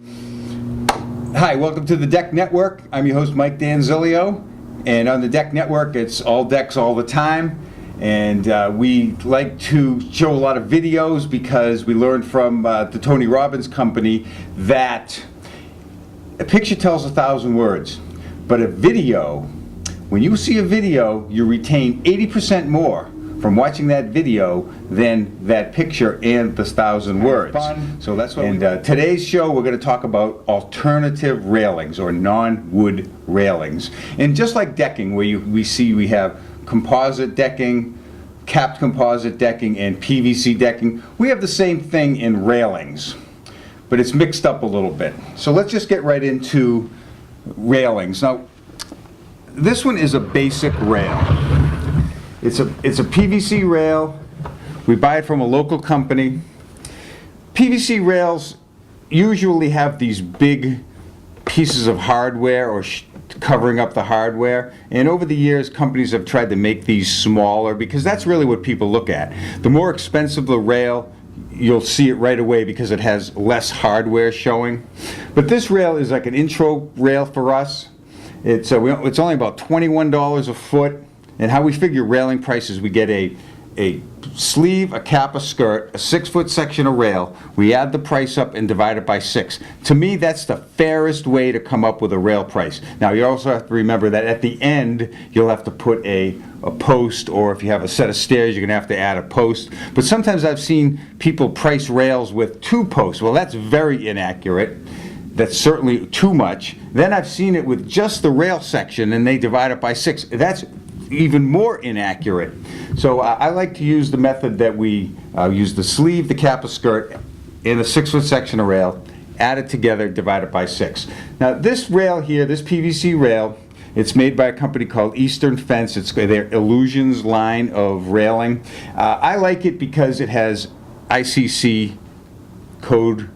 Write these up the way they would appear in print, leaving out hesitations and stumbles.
Hi, welcome to the Deck Network. I'm your host, Mike Danzilio, and on the Deck Network, it's all decks all the time. And we like to show a lot of videos because we learned from the Tony Robbins company that a picture tells 1,000 words, but a video, when you see a video, you retain 80% more from watching that video than that picture and the 1,000 words. So that's what. And today's show, we're going to talk about alternative railings or non-wood railings. And just like decking, where we have composite decking, capped composite decking, and PVC decking, we have the same thing in railings, but it's mixed up a little bit. So let's just get right into railings. Now, this one is a basic rail. It's a PVC rail. We buy it from a local company. PVC rails usually have these big pieces of hardware or covering up the hardware, and over the years companies have tried to make these smaller because that's really what people look at. The more expensive the rail, you'll see it right away because it has less hardware showing. But this rail is like an intro rail for us. It's only about $21 a foot. And how we figure railing prices, we get a sleeve, a cap, a skirt, a 6-foot section of rail. We add the price up and divide it by 6. To me, that's the fairest way to come up with a rail price. Now, you also have to remember that at the end, you'll have to put a post, or if you have a set of stairs, you're going to have to add a post. But sometimes I've seen people price rails with 2 posts. Well, that's very inaccurate. That's certainly too much. Then I've seen it with just the rail section, and they divide it by 6. That's even more inaccurate. So I like to use the method that we use the sleeve, the cap, a skirt, and a 6-foot section of rail, add it together, divide it by 6. Now this rail here, this PVC rail, it's made by a company called Eastern Fence. It's their Illusions line of railing. I like it because it has ICC code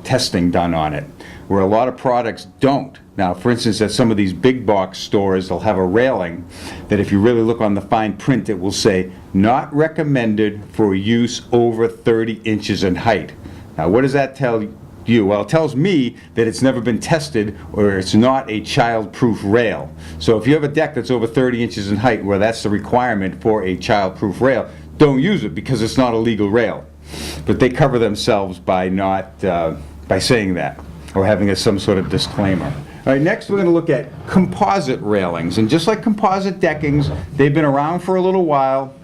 testing done on it, where a lot of products don't. Now, for instance, at some of these big box stores, they'll have a railing that if you really look on the fine print, it will say, not recommended for use over 30 inches in height. Now, what does that tell you? Well, it tells me that it's never been tested or it's not a child-proof rail. So if you have a deck that's over 30 inches in height, where that's the requirement for a child-proof rail, don't use it because it's not a legal rail. But they cover themselves by not by saying that or having some sort of disclaimer. All right, next we're going to look at composite railings. And just like composite deckings, they've been around for a little while,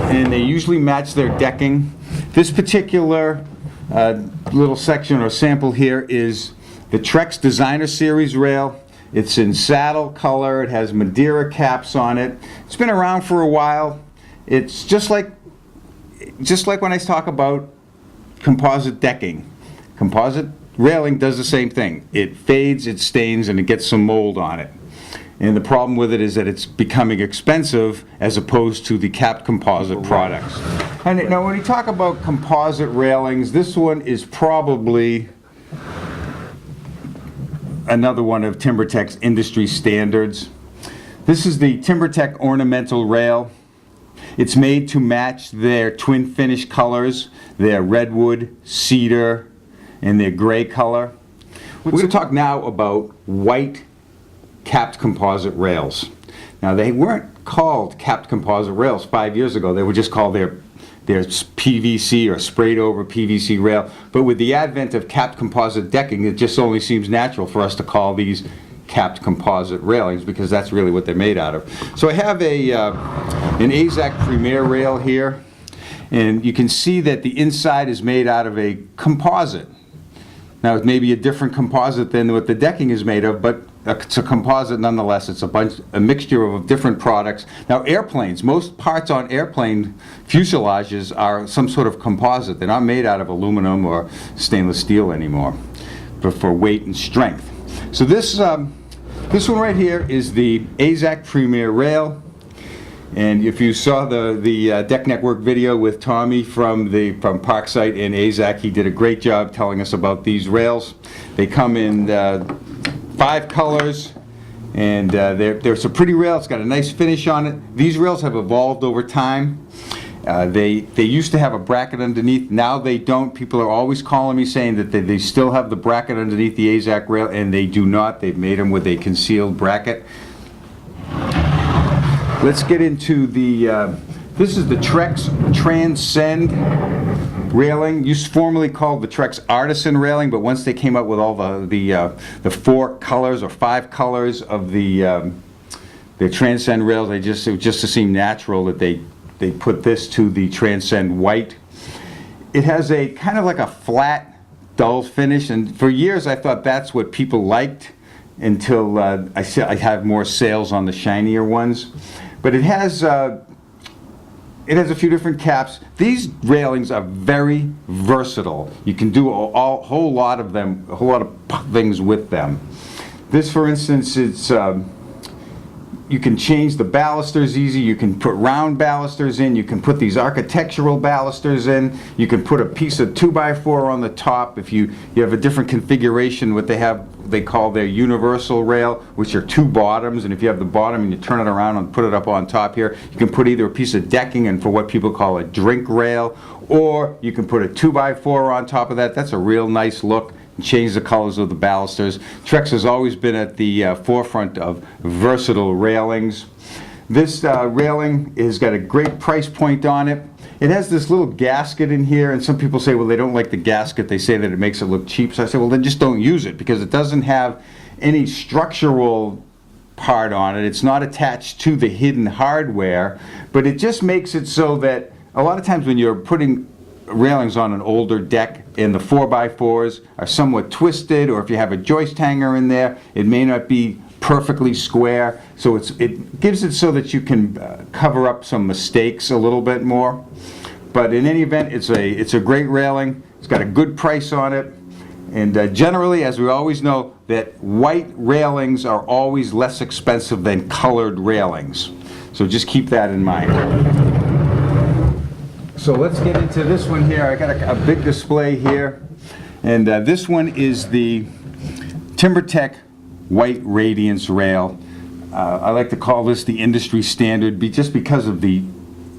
and they usually match their decking. This particular little section or sample here is the Trex Designer Series rail. It's in saddle color. It has Madeira caps on it. It's been around for a while. It's just like when I talk about composite decking. Composite railing does the same thing. It fades, it stains, and it gets some mold on it. And the problem with it is that it's becoming expensive as opposed to the capped composite products. And now when we talk about composite railings, this one is probably another one of Timbertech's industry standards. This is the Timbertech ornamental rail. It's made to match their twin finish colors, their redwood, cedar, and their gray color. We're going to talk now about white capped composite rails. Now, they weren't called capped composite rails 5 years ago. They were just called their PVC or sprayed over PVC rail. But with the advent of capped composite decking, it just only seems natural for us to call these capped composite railings because that's really what they're made out of. So I have an Azek Premier rail here, and you can see that the inside is made out of a composite. Now, it may be a different composite than what the decking is made of, but it's a composite nonetheless. It's a mixture of different products. Now, airplanes, most parts on airplane fuselages are some sort of composite. They're not made out of aluminum or stainless steel anymore, but for weight and strength. So this one right here is the Azek Premier rail. And if you saw the Deck Network video with Tommy from Parksite and Azek, he did a great job telling us about these rails. They come in 5 colors, and there's a pretty rail. It's got a nice finish on it. These rails have evolved over time, They used to have a bracket underneath. Now they don't. People are always calling me saying that they still have the bracket underneath the Azek rail, and they do not. They've made them with a concealed bracket. Let's get into the, this is the Trex Transcend railing, used formerly called the Trex Artisan railing, but once they came up with all the 4 colors or 5 colors of the Transcend rails, it just seemed natural that they put this to the Transcend White. It has a kind of like a flat, dull finish, and for years I thought that's what people liked until I have more sales on the shinier ones. But it has a few different caps. These railings are very versatile. You can do a whole lot of them, a whole lot of things with them. This, for instance, it's you can change the balusters easy. You can put round balusters in. You can put these architectural balusters in. You can put a piece of 2x4 on the top. If you have a different configuration, what they call their universal rail, which are 2 bottoms, and if you have the bottom and you turn it around and put it up on top here, you can put either a piece of decking and for what people call a drink rail, or you can put a 2x4 on top of that. That's a real nice look. Change the colors of the balusters. Trex has always been at the forefront of versatile railings. This railing has got a great price point on it. It has this little gasket in here, and some people say, well, they don't like the gasket. They say that it makes it look cheap. So I say, well, then just don't use it, because it doesn't have any structural part on it. It's not attached to the hidden hardware, but it just makes it so that a lot of times when you're putting railings on an older deck and the 4x4s are somewhat twisted, or if you have a joist hanger in there, it may not be perfectly square. So it gives it so that you can cover up some mistakes a little bit more. But in any event, it's a great railing. It's got a good price on it. And generally, as we always know, that white railings are always less expensive than colored railings. So just keep that in mind. So let's get into this one here. I got a big display here, and this one is the Timbertech White Radiance rail. I like to call this the industry standard just because of the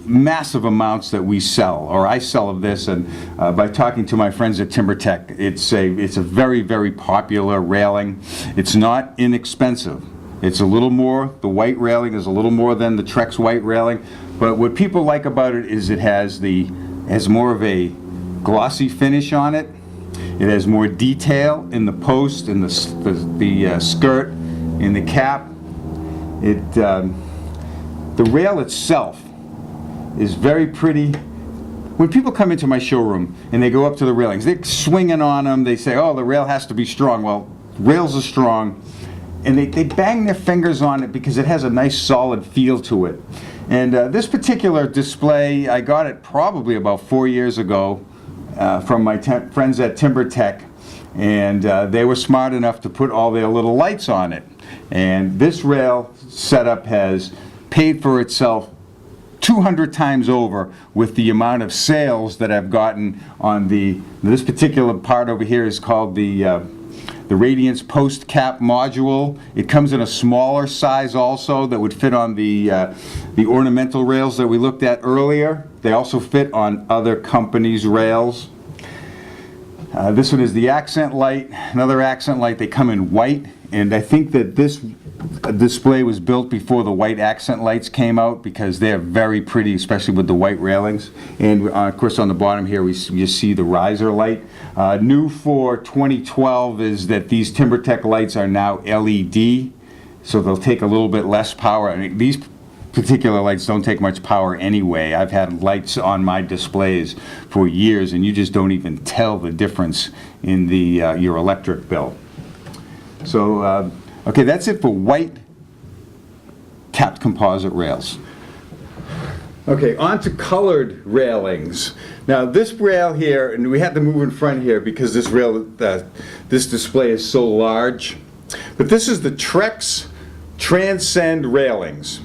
massive amounts that we sell, or I sell of this, and by talking to my friends at Timbertech, it's a very, very popular railing. It's not inexpensive. It's a little more, the white railing is a little more than the Trex white railing, but what people like about it is it has more of a glossy finish on it. It has more detail in the post, in the skirt, in the cap. The rail itself is very pretty. When people come into my showroom and they go up to the railings, they're swinging on them. They say, oh, the rail has to be strong. Well, rails are strong. And they bang their fingers on it because it has a nice solid feel to it. And this particular display, I got it probably about 4 years ago from my friends at Timbertech, and they were smart enough to put all their little lights on it. And this rail setup has paid for itself 200 times over with the amount of sales that I've gotten on this particular part over here is called the Radiance Post Cap Module. It comes in a smaller size also that would fit on the ornamental rails that we looked at earlier. They also fit on other companies' rails. This one is the accent light, another accent light. They come in white, and I think that this display was built before the white accent lights came out because they're very pretty, especially with the white railings. And of course on the bottom here you see the riser light. New for 2012 is that these Timbertech lights are now LED, so they'll take a little bit less power. I mean, these particular lights don't take much power anyway. I've had lights on my displays for years, and you just don't even tell the difference in your electric bill. So okay, that's it for white capped composite rails. Okay, on to colored railings. Now this rail here, and we had to move in front here because this this display is so large, but this is the Trex Transcend railings.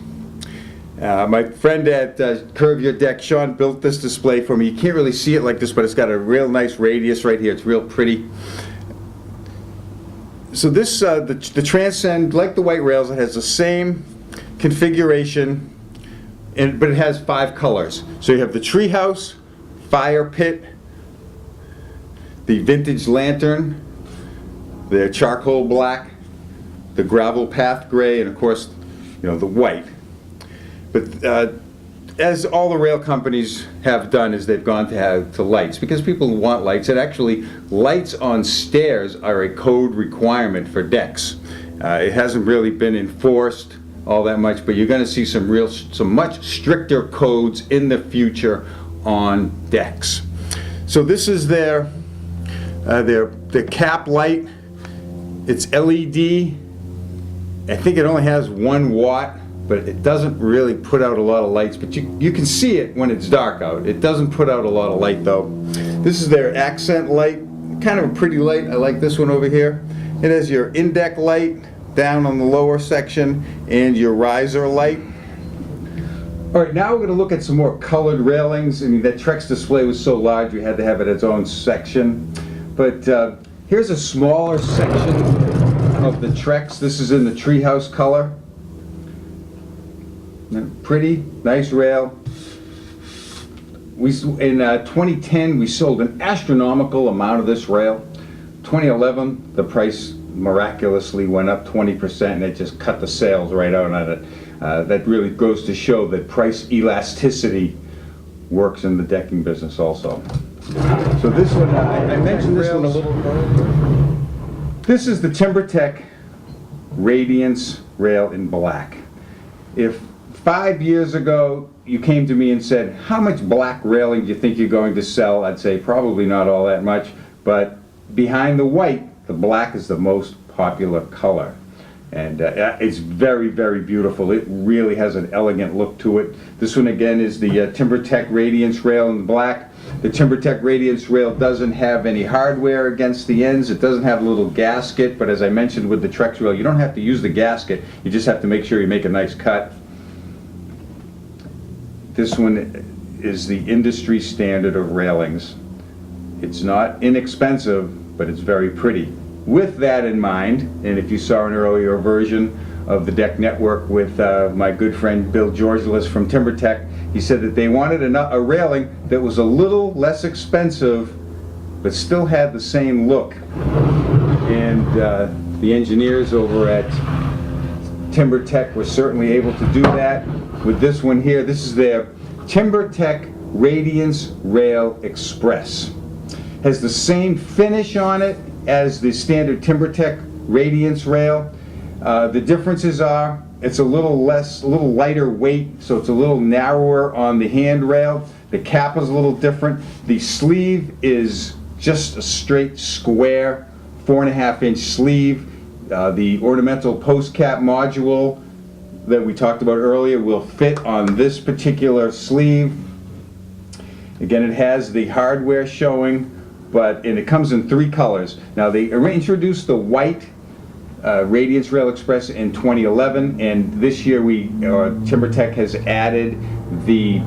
My friend at Curve Your Deck, Sean, built this display for me. You can't really see it like this, but it's got a real nice radius right here. It's real pretty. So this, the Transcend, like the white rails, it has the same configuration but it has 5 colors. So you have the treehouse, fire pit, the vintage lantern, the charcoal black, the gravel path gray, and of course, the white. But as all the rail companies have done, is they've gone to lights, because people want lights. And actually, lights on stairs are a code requirement for decks. It hasn't really been enforced all that much, but you're going to see some much stricter codes in the future on decks. So this is their cap light. It's LED. I think it only has 1 watt, but it doesn't really put out a lot of lights. But you can see it when it's dark out. It doesn't put out a lot of light though. This is their accent light, kind of a pretty light. I like this one over here. It has your in-deck light down on the lower section and your riser light. All right, now we're going to look at some more colored railings. I mean, that Trex display was so large we had to have it its own section. But here's a smaller section of the Trex. This is in the treehouse color. Pretty, nice rail. In 2010, we sold an astronomical amount of this rail. 2011, the price miraculously went up 20%, and it just cut the sales right out on it. That really goes to show that price elasticity works in the decking business also. So this one, I mentioned this one a little earlier. This is the Timbertech Radiance rail in black. If 5 years ago you came to me and said, how much black railing do you think you're going to sell? I'd say probably not all that much, but behind the white, the black is the most popular color. And it's very, very beautiful. It really has an elegant look to it. This one again is the Timbertech Radiance rail in black. The Timbertech Radiance rail doesn't have any hardware against the ends. It doesn't have a little gasket, but as I mentioned with the Trex rail, you don't have to use the gasket. You just have to make sure you make a nice cut. This one is the industry standard of railings. It's not inexpensive, but it's very pretty. With that in mind, and if you saw an earlier version of the Deck Network with my good friend Bill Georgelis from Timbertech, he said that they wanted a railing that was a little less expensive, but still had the same look. And the engineers over at Timbertech were certainly able to do that with this one here. This is their Timbertech Radiance Rail Express. Has the same finish on it as the standard Timbertech Radiance rail. The differences are it's a little lighter weight, so it's a little narrower on the handrail. The cap is a little different. The sleeve is just a straight square 4.5-inch sleeve. The ornamental post cap module that we talked about earlier will fit on this particular sleeve. Again, it has the hardware showing, and it comes in 3 colors. Now they introduced the white Radiance Rail Express in 2011, and this year Timbertech has added the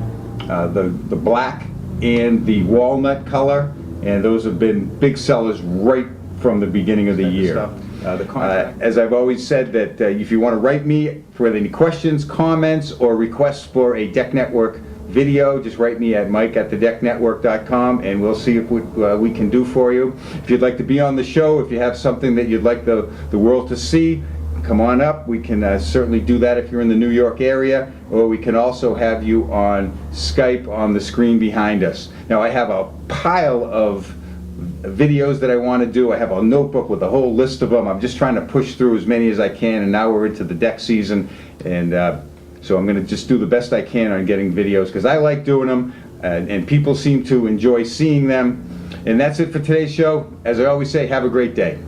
black and the walnut color, and those have been big sellers right from the beginning of the year. As I've always said, that if you want to write me for any questions, comments, or requests for a Deck Network video, just write me at mike@thedecknetwork.com, and we'll see what we can do for you. If you'd like to be on the show, if you have something that you'd like the world to see, come on up. We can certainly do that if you're in the New York area, or we can also have you on Skype on the screen behind us. Now I have a pile of videos that I want to do. I have a notebook with a whole list of them. I'm just trying to push through as many as I can, and now we're into the deck season, and so I'm going to just do the best I can on getting videos, because I like doing them, and people seem to enjoy seeing them. And that's it for today's show. As I always say, have a great day.